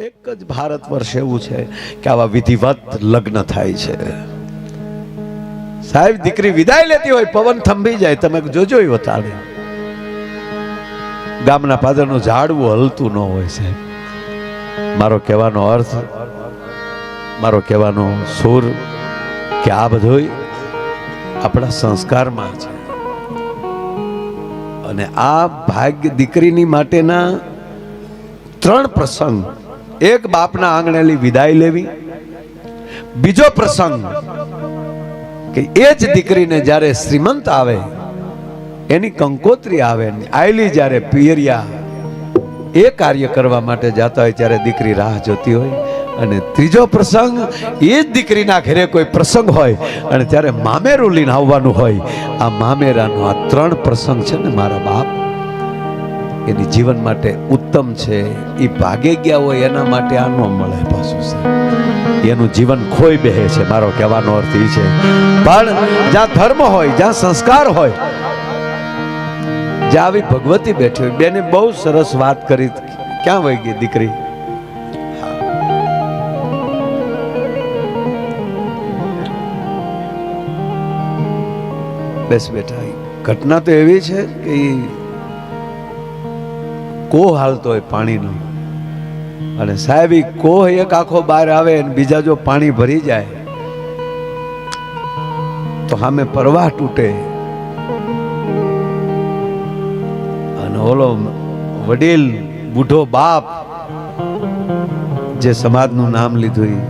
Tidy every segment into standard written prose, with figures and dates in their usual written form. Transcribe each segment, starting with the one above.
એક જ ભારત વર્ષ એવું છે કે આવા વિધિવત લગ્ન થાય છે. સાહેબ દીકરી વિદાય લેતી હોય, પવન થંભી જાય, તમે જોજો એ વતાડે ગામના પાદરનું ઝાડવું હલતું ન હોય. સાહેબ મારો કહેવાનો અર્થ, મારો કહેવાનો સુર કે આ બધું આપણા સંસ્કારમાં છે. અને આ ભાગ્ય દીકરીની માટેના 3 પ્રસંગ. એક બાપના આંગણેલી વિદાય લેવી, બીજો પ્રસંગ કે એ જ દીકરીને જ્યારે શ્રીમંત આવે, એની કંકોત્રી આવે, આયલી જ્યારે પિયરિયા એ કાર્ય કરવા માટે જતા હોય ત્યારે દીકરી રાહ જોતી હોય. અને ત્રીજો પ્રસંગ, એ જ દીકરીના ઘરે કોઈ પ્રસંગ હોય અને ત્યારે મામેરું લઈને આવવાનું હોય. આ મામેરાનો આ 3 પ્રસંગ છે ને મારા બાપ, એની જીવન માટે ઉત્તમ છે. એ ભાગે ગયા હોય એના માટે આ ન મળે પાછું. એનું જીવન ખોઈ બેહે છે. મારો કહેવાનો અર્થ એ છે, પણ જ્યાં ધર્મ હોય, જ્યાં સંસ્કાર હોય, જ્યાં આવી ભગવતી બેઠી હોય. બેને બહુ સરસ વાત કરી. ક્યાં વહી ગઈ દીકરી? બેસ બેઠા. ઘટના તો એવી છે કે કોહ હાલતો હોય પાણીનો, અને સાહેબ કોહ એક આખો બહાર આવે અને બીજા જો પાણી ભરી જાય તો સામે પ્રવાહ તૂટે. અને ઓલો વડીલ બુઢો બાપ જે સમાજનું નામ લીધું,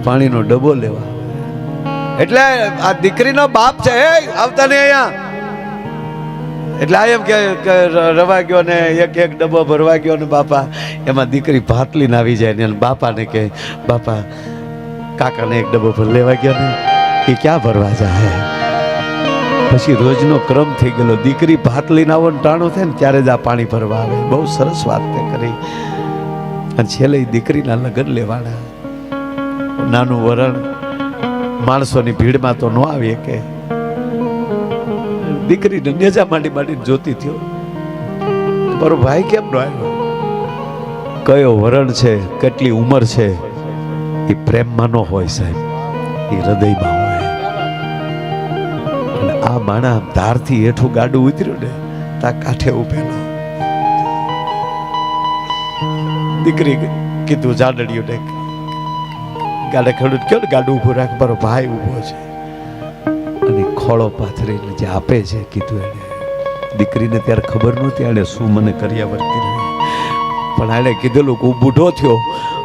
પાણીનો ડબ્બો લેવા. એટલે આ દીકરીનો બાપ છે, આવતા નહીં અહીંયા. એટલે આ એમ કે રવા ગયો ને એક ડબ્બો ભરવા ગયો ને બાપા, એમાં દીકરી ભાત લઈને આવી જાય ને બાપાને કે બાપા કાકાને એક ડબ્બો ભર લેવા ગયો ને એ ક્યાં ભરવા જાય. પછી રોજનો ક્રમ થઈ ગયેલો, દીકરી ભાત લઈને આવો ને ટાણું થાય ને ત્યારે જ આ પાણી ભરવા આવે. બહુ સરસ વાત તે કરી. અને છેલ્લે દીકરીના લગ્ન લેવાના. નાનું વરણ, માણસોની ભીડમાં તો ન આવી કે દીકરીને નેજા માંડી જોતી થયો. મારો ભાઈ કેમ નો આવ્યો? કયો વરણ છે, કેટલી ઉંમર છે, એ પ્રેમમાં ન હોય સાહેબ, એ હૃદયમાં હોય. અને આ માણા ધારથી હેઠું ગાડું ઉતર્યું ને તા કાંઠે ઉભેલો. દીકરી કીધું જાડડિયું ને ગાડે ખેડૂત કયો ને ગાડું ઉભું રાખ, મારો ભાઈ ઉભો છે. અને ખોળો પાથરીને જે આપે છે, કીધું એને. દીકરીને ત્યારે ખબર નહોતી આને શું મને કર્યાવર કર્યું, પણ આને કીધેલું કે હું બુઢો થયો,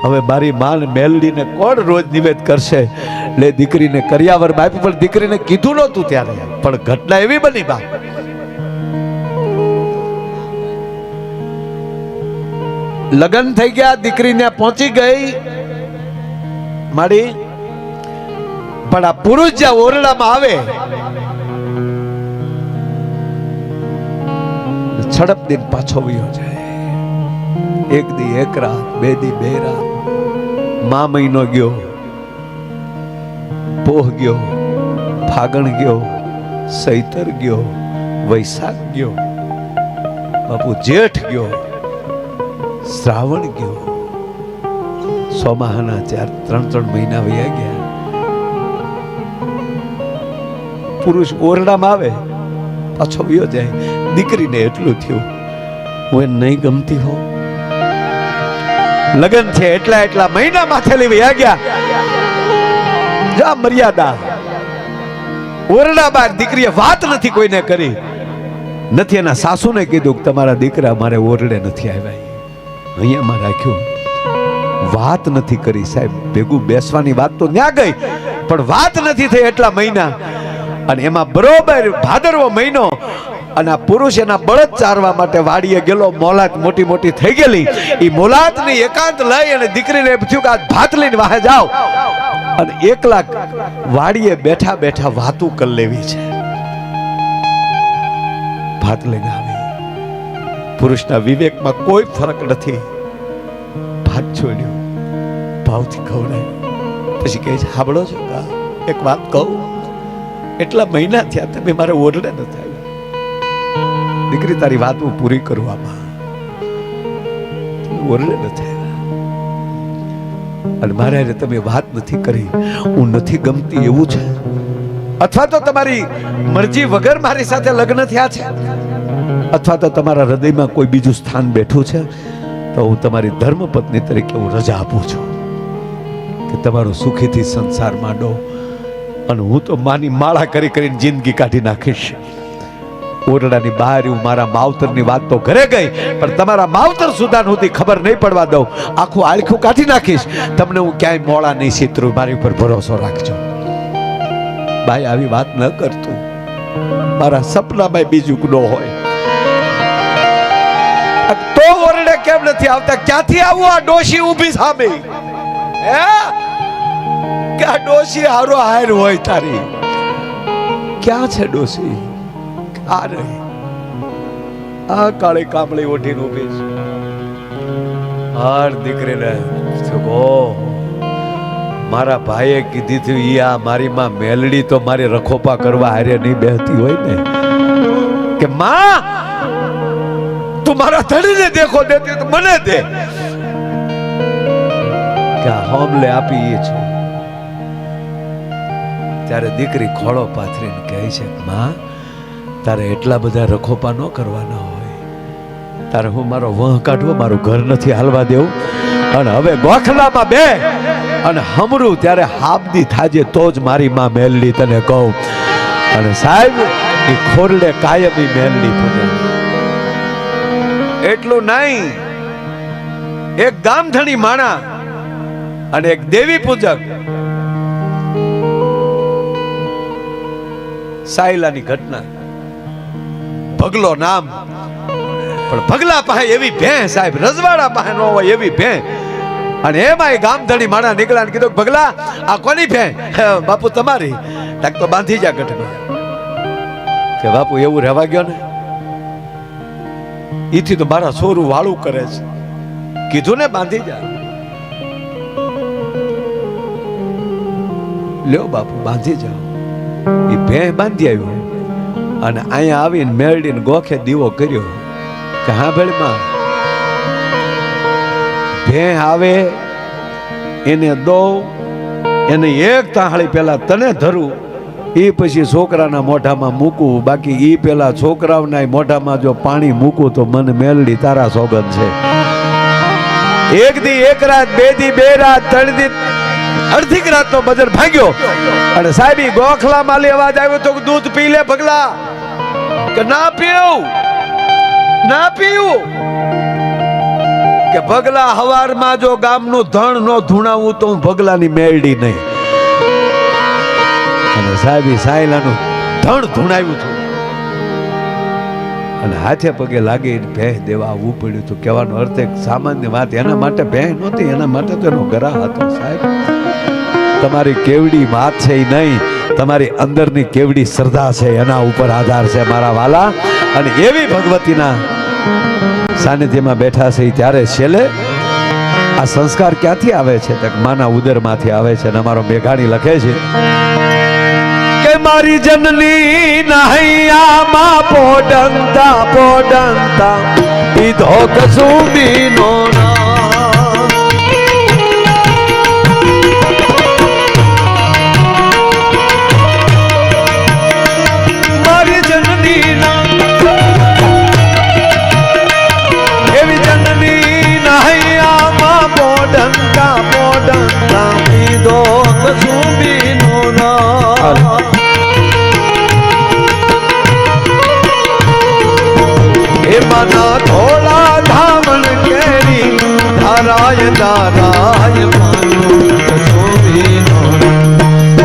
હવે મારી માને મેલડીને કોણ રોજ નિવેદ કરશે. એટલે દીકરીને કર્યાવર બાપી, પણ દીકરીને કીધું નહોતું ત્યારે. પણ ઘટના એવી બની બાપ, લગ્ન થઈ ગયા, દીકરીને પહોંચી ગઈ માડી. પણ આ પુરુષ જ્યાં ઓરડામાં આવે, છડપ દિન પાછો વયો જાય. એક દી એક રાત, 2 દી 2 રાત, મા મહિનો ગયો, પોહ ગયો, ફાગણ ગયો, સૈતર ગયો, વૈશાખ ગયો, બાપુ જેઠ ગયો, શ્રાવણ ગયો, સોમાહાના 3 મહિના વયા ગયા. પુરુષ ઓરડામાં આવે, પાછો વયો જાય. દીકરીને એટલું થયું, હું એને નહીં ગમતી હો. લગ્ન છે એટલા મહિના માથે લઈ વયા ગયા. જા મર્યાદા. ઓરડા બહાર દીકરીએ વાત નથી કોઈને કરી. નથી એના સાસુને કીધું કે તમારા દીકરા મારે ઓરડે નથી આવ્યા, અહીંયામાં રાખ્યું. વાત નથી કરી સાહેબ. ભેગું બેસવાની વાત તો ન્યા ગઈ, પણ વાત નથી થઈ એટલા મહિના. અને એમાં બરોબર ભાદરવો મહિનો, અને આ પુરુષ એના બળદ ચારવા માટે વાડીએ ગયેલો. મોલાત મોટી મોટી થઈ ગયેલી. એ મોલાતની એકાંત લઈ અને દીકરીને પૂછ્યું કે આ ભાત લઈને વાહે જાઓ. અને એકલા વાડીએ બેઠા બેઠા વાતું કરી લેવી છે. ભાત લઈને આવી. પુરુષના વિવેકમાં કોઈ ફરક નથી. ભાત છોડ્યો, ભાવથી ખવડાવ્યું. પછી કહે છે, સાંભળો છો, એક વાત કહું, એટલા મહિના થયા તમે મારે ઓરડે ન થાય. દીકરી તારી વાત હું પૂરી કરવામાં. ઓરડે નથી આવ્યા અને મારે તમે વાત નથી કરી, હું નથી ગમતી એવું છે, અથવા તો તમારી મરજી વગર મારી સાથે લગ્ન થયા છે, અથવા તો તમારા હૃદયમાં કોઈ બીજું સ્થાન બેઠું છે, તો હું તમારી ધર્મપત્ની તરીકે હું રજા આપું છું કે તમારું સુખીથી સંસાર માંડો, અને હું તો માની માળા કરી કરીને જિંદગી કાઢી નાખીશ. ઓરડાની બહાર હું મારા માવતરની વાત તો ઘરે ગઈ, પણ તમારા માવતર સુધા નહોતી ખબર નહીં પડવા દઉં, આખું આળખું કાઢી નાખીશ. તમને હું ક્યાંય મોળા નહીં સીતરું, મારી ઉપર ભરોસો રાખજો. ભાઈ આવી વાત ન કરતું, મારા સપનામાં બીજું ન હોય તો ઓરડે કેમ નથી આવતા? ક્યાંથી આવું? આ ડોશી ઊભી સામે, હે કે આ ડોશી હારો હાર હોય તારી? ક્યાં છે ડોશી? આ રહી, આ કાળી કામળી ઓઢીને ઊભી છે. હાર દીકરીને મારા ભાઈએ કીધી હતી, ઈ આ મારી માં મેલડી તો મારી રખોપા કરવા હારે નહીં બેહતી હોય ને, કે માં તું મારા ધણીને દેખો દેતી તો મને દે, કે હોમલે આપી છે. ત્યારે દીકરી ખોળો પાથરીને કહે છે, માં તારે એટલા બધા રખોપા ન કરવાના હોય, તારે હું મારો વહ કાઢવો, મારું ઘર નથી હાલવા દેવું, અને હવે ગોખલામાં બે અને હમરું ત્યારે હાબદી થાજે તો જ મારી માં મેલડી તને કહું. અને સાહેબ એ ખોરડે કાયમી મેલડી પૂજે. એટલું નહીં, એક ગામધણી માણા અને એક દેવી પૂજક સાયલાની ઘટના. ભગલો નામ, પણ ભગલા પાસે એવી ભેં સાહેબ, રજવાડા પાસે ન હોય એવી ભેં. અને એમાં ગામધણી માણા નીકળ્યા ને કીધું, ભગલા આ કોની ભેં? બાપુ તમારી. તો બાંધી જા ગઢમાં. કે બાપુ એવું રહેવા ગયો ને, ઈથી તો મારા સોરું વાળું કરે છે. કીધું ને બાંધી જા. લ્યો બાપુ બાંધી જાઓ. એ ભેં બાંધી આવ્યો અને અહીંયા આવીને મેળડીને ગોખે દીવો કર્યો કે હા ભેળમાં ભેં આવે એને દો, એને એક તાહળી પેલા તને ધરું, એ પછી છોકરાના મોઢામાં મૂકું, બાકી એ પેલા છોકરાઓના મોઢામાં જો પાણી મૂકું તો મને મેલડી તારા સોગંદ છે. એક દી એક રાત, બે દી બે રાત, ત્રણ દી અડધી રાત નો બજર ભાગ્યો અને સાહેબી ગોખલા માલી અવાજ આવ્યો તો દૂધ પી લે ભગલા. કે ના પીવું, ના પીવું. કે ભગલા હવારમાં જો ગામનું ધણ નો ધૂણાવું તો હું ભગલાની મેળડી નહીં. અને સાહેબી સાયલાનું ધણ ધૂણાવ્યું હતું અને હાથે પગે લાગી ભેં દેવા આવવું પડ્યું હતું. કહેવાનો અર્થ એક સામાન્ય વાત, એના માટે ભેં નહોતી, એના માટે તો એનો ગરા હતો. સાહેબ તમારી કેવડી વાત છે એ નહીં, તમારી અંદરની કેવડી શ્રદ્ધા છે એના ઉપર આધાર છે મારા વાલા. અને એવી ભગવતીના સાનિધ્યમાં બેઠા છે ત્યારે છેલ્લે આ સંસ્કાર ક્યાંથી આવે છે? તો માના ઉદરમાંથી આવે છે. અને અમારો મેઘાણી લખે છે કે મારી જનની નહૈયામાં પોડંતા પોડંતા ઈધો કસુંબીનો થોડા ધામણ કેરી ધારાય ધારાય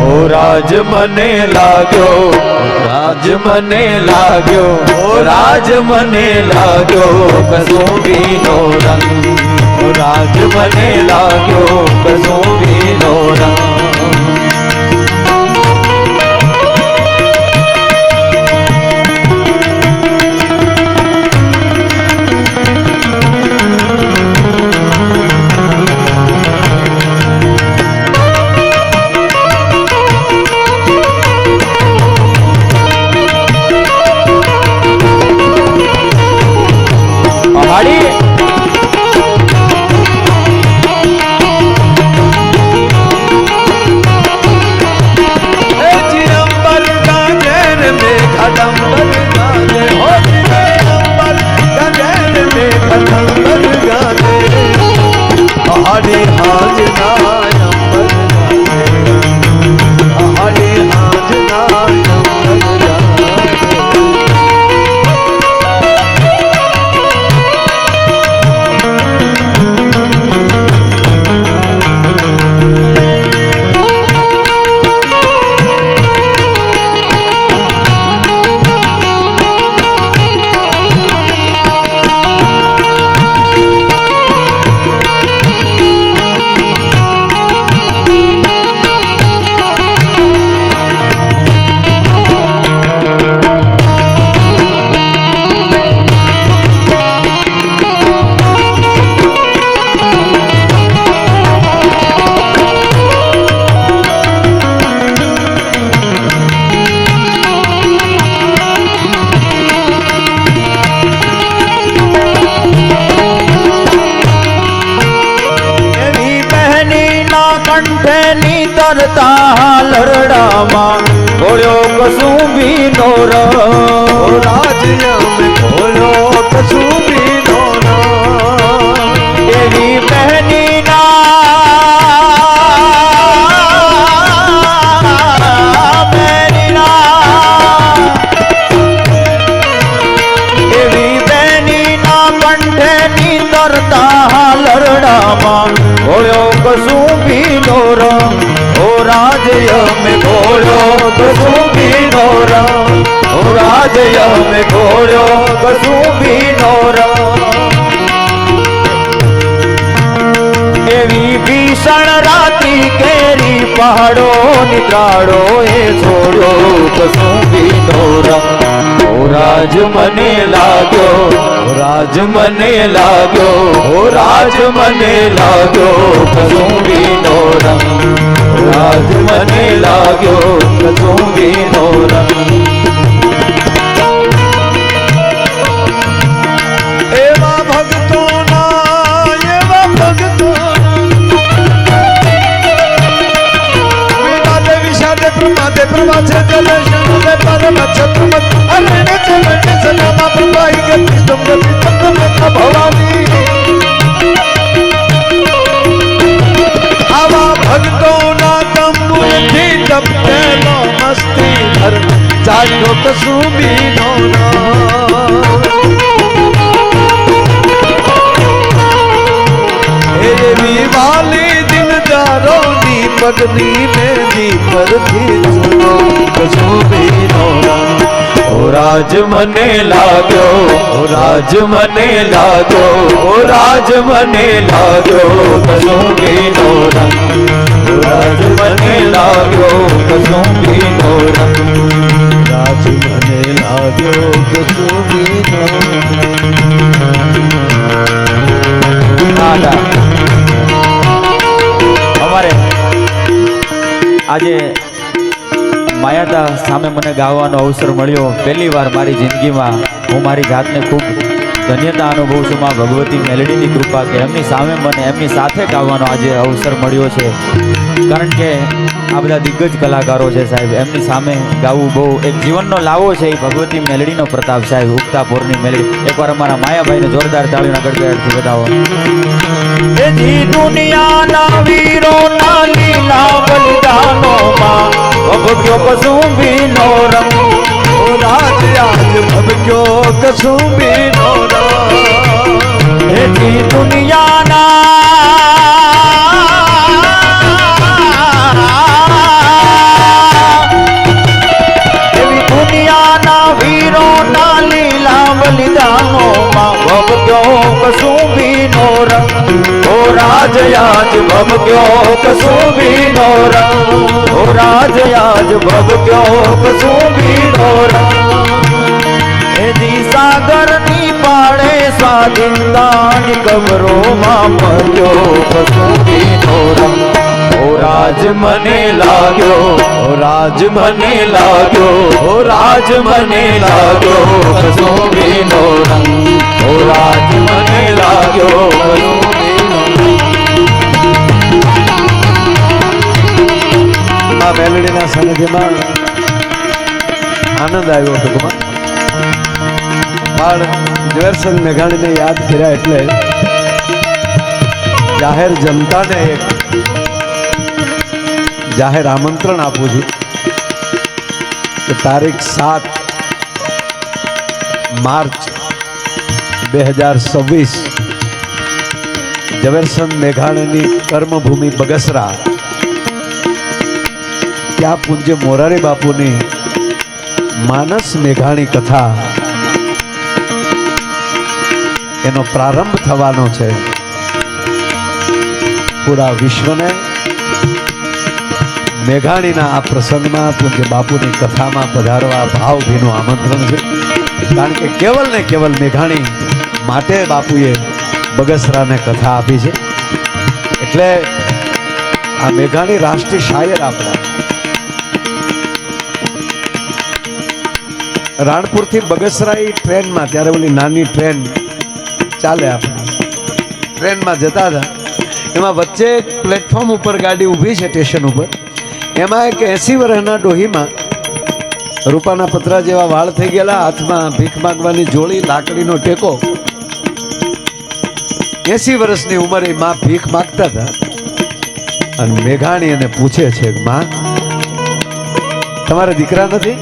ઓ રાજ મને લાગ્યો, રાજ મને લાગ્યો, ઓ રાજ મને લાગ્યો કસોબીનો રંગ, રાજ મને લાગ્યો કસોબીનો રંગ. આહાડે હાજના અંબર આહાડે હાજના અંબર લરડામાં બોલ્યો કશું બી નો રાજ્ય में બોલ્યો કશું બી નો એવી બહેની એવી બહેની ના કંઠે ની તરતા લરડામાં બોલ્યો કશું બી નો રાજ્ય में घोड़ो कसूं भी नोरा ओ राज्य में घोड़ो कसूं भी नोरा एवी भीषण राती केरी पहाड़ो निकाड़ो ए छोड़ो कसूं भी नोरा ओ राज मने लाग्यो राज मने लाग्यो ओ राज मने लाग्यो कसूं भी नोरा राज मने लाग्यो कसूं भी नोरा एवा भक्तों ना विवादे विषादे प्रमादे प्रवाचे जले शनदे परम छत्रमत अरण्य चलने सनमा प्रभाई गति संगति तत्वमेत भवानी आवा भक्तों ना तंबुरथी तपतेलो मस्ती भर जागो कसूं भी नोरा एवी वाली दिलदारों नी पगनी में दी पर थी सुनो कसूं भी नोरा ओ राज मने लाग्यो ओ राज मने लाग्यो ओ राज मने लाग्यो कसूं भी नोरा ओ राज मने लाग्यो कसूं भी नोरा राज मने लाग्यो कसूं भी नोरा અમારે આજે માયાતા સામે મને ગાવાનો અવસર મળ્યો પહેલી વાર મારી જિંદગીમાં હું મારી જાતને ખૂબ ધન્યતા અનુભવું છું માં ભગવતી મેલડીની કૃપા કે એમની સામે મને એમની સાથે ગાવાનો આજે અવસર મળ્યો છે કારણ કે આ બધા દિગ્ગજ કલાકારો છે સાહેબ એમની સામે ગાવું બહુ એક જીવનનો લાવો છે એ ભગવતી મેલડીનો પ્રતાપ સાહેબ ઉગતા પોરની મેલડી એકવાર અમારા માયાભાઈને જોરદાર તાળીના ગડગડાટથી બતાવો એજી દુનિયાના વીરોના લીલા બલિદાનોમાં ભગવ્યો કશું બી નો રંગ ओ राज आज भगयो कसूं भी नोरा એજી દુનિયાના એવી દુનિયાના વીરોના લીલા બલિદાનોમાં ભગવ્યો કશું બી નો રંગ ઓ રાજ આજ ભગવ્યો કશું બી નો રંગ ઓ રાજ આજ ભગવ્યો કશું બી નો રંગ એજી સાગરની પાડે સ્વાધીનતાની કબરોમાં પડ્યો કશું બી નો રંગ ઓ રાજ મને લાગ્યો ઓ રાજ મને લાગ્યો ઓ રાજ મને લાગ્યો કશું બી નો રંગ ઓ રાજ મને લાગ્યો કશું બી નો રંગ આ મેલડીના સાનિધ્યમાં આનંદ આવ્યો ટૂંકમાં પણ ઝવેરચંદ મેઘાણીને યાદ કર્યા એટલે જાહેર જનતાને એક જાહેર આમંત્રણ આપું છું કે તારીખ 7 માર્ચ 2026 ઝવેરચંદ મેઘાણીની કર્મભૂમિ બગસરા ત્યાં પૂજ્ય મોરારી બાપુની માનસ મેઘાણી કથા એનો પ્રારંભ થવાનો છે. પૂરા વિશ્વને મેઘાણીના આ પ્રસંગમાં પૂજ્ય બાપુની કથામાં પધારવા ભાવભીનું આમંત્રણ છે. કારણ કે કેવલ ને કેવલ મેઘાણી માટે બાપુએ બગસરાને કથા આપી છે. એટલે આ મેઘાણી રાષ્ટ્રીય શાયર આપણા રાણપુરથી બગસરા ટ્રેનમાં, ત્યારે ઓલી નાની ટ્રેન ચાલે, આપણે ટ્રેનમાં જતા હતા. એમાં વચ્ચે એક પ્લેટફોર્મ ઉપર ગાડી ઊભી છે સ્ટેશન ઉપર. એમાં એક 80 વર્ષના ડોહીમાં રૂપાના પતરા જેવા વાળ થઈ ગયેલા, હાથમાં ભીખ માંગવાની જોડી, લાકડીનો ટેકો. 80 વર્ષની ઉંમરે માં ભીખ માંગતા હતા. અને મેઘાણી એને પૂછે છે, માં તમારે દીકરા નથી?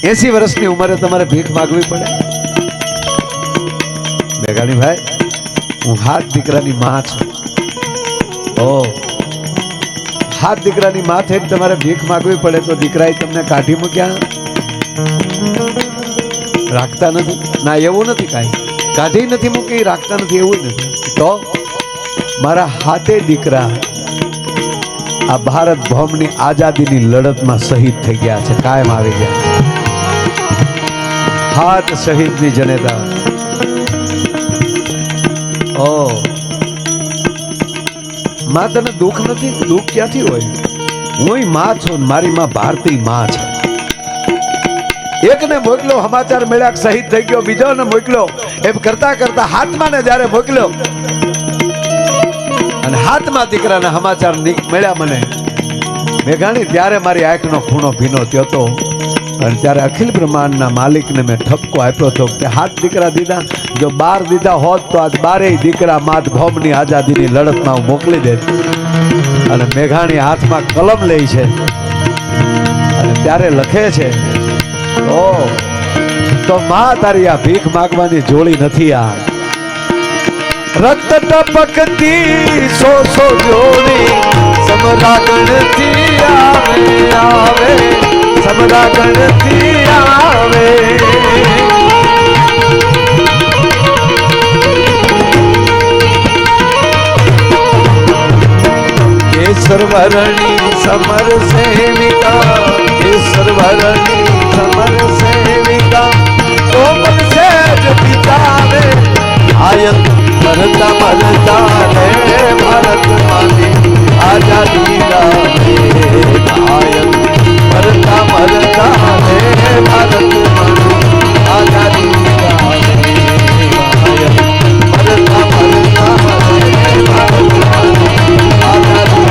80 વર્ષની ઉંમરે તમારે ભીખ માંગવી પડે? મેઘાણી ભાઈ, હું 7 દીકરાની માં છું. ઓ, 7 દીકરાની માં થઈને તમારે ભીખ માંગવી પડે તો દીકરાએ તમને કાઢી મૂક્યા? રાખતા નથી? ના, એવું નથી. કાંઈ કાઢી નથી મૂકી, રાખતા નથી એવું નથી. તો મારા 7 દીકરા આ ભારત ભૌમની આઝાદીની લડતમાં શહીદ થઈ ગયા છે, કાયમ આવી ગયા છે. 7 શહીદની જનેતા. ઓ માં, તને દુઃખ નથી? દુઃખ ક્યાંથી હોય? હું માં છું, મારી માં ભારતી માં છે. એકને મોકલ્યો, સમાચાર મળ્યા કે શહીદ થઈ ગયો. બીજોને મોકલ્યો, એમ કરતા કરતા હાથમાં જયારે મોકલ્યો અને હાથમાં દીકરાના સમાચાર મળ્યા મને મેઘાણી, ત્યારે મારી આંખનો ખૂણો ભીનો થયો હતો. અને ત્યારે અખિલ બ્રહ્માંડના માલિકને મેં ઠપકો આપ્યો હતો કે 7 દીકરા દીધા, જો 12 દીધા હોત તો આજ 12 દીકરા માત ભૌમની આઝાદીની લડતમાં હું મોકલી દે. અને મેઘાણી હાથમાં કલમ લે છે અને ત્યારે લખે છે, ઓ તો માં તારી આ ભીખ માગવાની જોડી નથી. આ રક્ત ટપકતી 100 જોડી સમરા ગણતી આવે આવે, સમરા ગણતી આવે. કેસરવરણી સમર સેવિકા, કેસરવરણી સમર સેવિકા, કોમલ સેજ પિતાવે આયત મરતા મરતા રે ભારત માની આઝાદી રાહે. આયત મરતા મરતા રે ભારત માની આઝાદી રાહે. આયત મરતા મરતા રે ભારત માની આઝાદી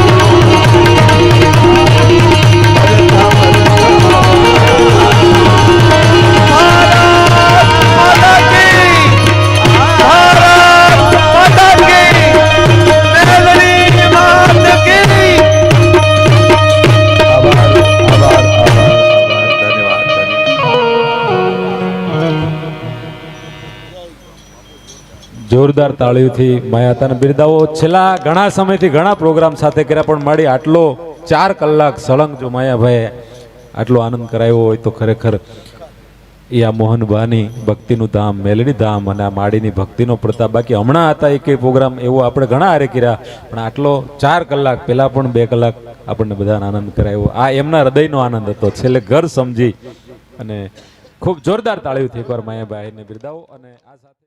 જોરદાર તાળીઓથી માયાતાને બિરદાવો. છેલ્લા ઘણા સમયથી ઘણા પ્રોગ્રામ સાથે કર્યા, પણ મારી આટલો 4 કલાક સળંગ જો માયાભાઈ આટલો આનંદ કરાયો હોય તો ખરેખર એ આ મોહનબાની ભક્તિનું ધામ, મેલડી ધામ અને આ માડીની ભક્તિનો પ્રતાપ. બાકી હમણાં હતા એક પ્રોગ્રામ એવો આપણે ઘણા હારે કર્યા, પણ આટલો 4 કલાક પહેલા પણ 2 કલાક આપણને બધાને આનંદ કરાયો. આ એમના હૃદયનો આનંદ હતો. છેલ્લે ઘર સમજી અને ખૂબ જોરદાર તાળીઓથી એકવાર માયાભાઈને બિરદાવો. અને આ સાથે